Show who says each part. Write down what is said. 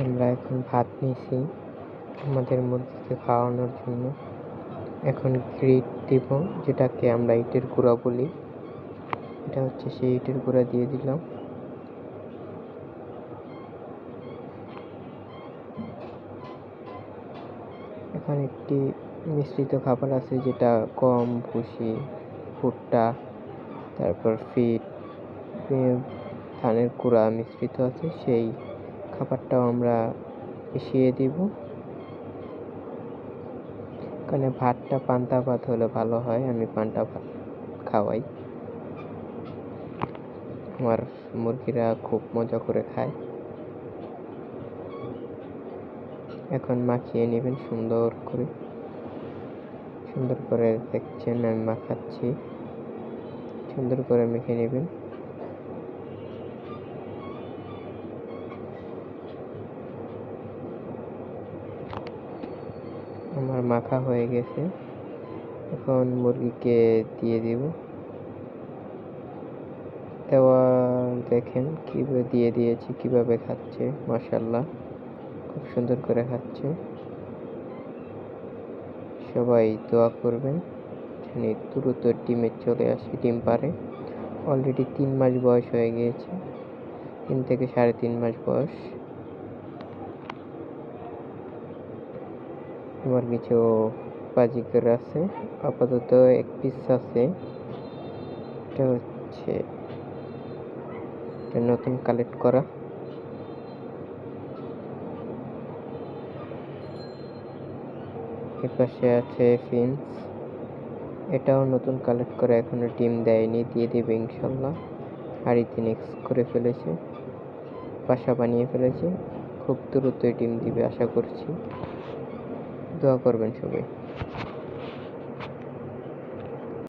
Speaker 1: আমরা এখন ভাত নিয়েছি আমাদের মুরগিকে খাওয়ানোর জন্য। এখন গ্রিট দিব, যেটাকে আমরা ইটের গুঁড়া বলি। এটা হচ্ছে সেই ইটের গুঁড়া দিয়ে দিলাম। এখন একটি মিশ্রিত খাবার আছে, যেটা গম, ভুসি, ভুট্টা, তারপর ফিড, ধানের গুঁড়া মিশ্রিত আছে, সেই খাবারটাও আমরা মিশিয়ে দিব। এখানে ভাতটা পান্তা ভাত হলে ভালো হয়, আমি পান্তা ভাত খাওয়াই। আমার মুরগিরা খুব মজা করে খায়। এখন মাখিয়ে নেবেন সুন্দর করে দেখছেন আমি মাখাচ্ছি, সুন্দর করে মেখে নেবেন। আমার মাখা হয়ে গেছে, এখন মুরগিকে দিয়ে দিব। দেওয়া দেখেন কিভাবে দিয়ে দিয়েছি, কিভাবে খাচ্ছে, মাশাআল্লাহ খুব সুন্দর করে খাচ্ছে। সবাই দোয়া করবেন জানি দ্রুত ডিমে চলে আসে, ডিম পারে। অলরেডি 3 মাস বয়স হয়ে গিয়েছে, 3 থেকে 3.5 মাস বয়স। আমার কিছু বাজিকর আছে, আপাতত 1 পিস আছে। এটা হচ্ছে নতুন কালেক্ট করা। এপাশে আছে ফিন্স, এটাও নতুন কালেক্ট করা, এখনো ডিম দেয়নি, দিয়ে দিবে ইনশাল্লাহ। হাঁড়িতে নেক্সট করে ফেলেছে, বাসা বানিয়ে ফেলেছে, খুব দ্রুতই ডিম দিবে আশা করছি। দোয়া করবেন সবাই।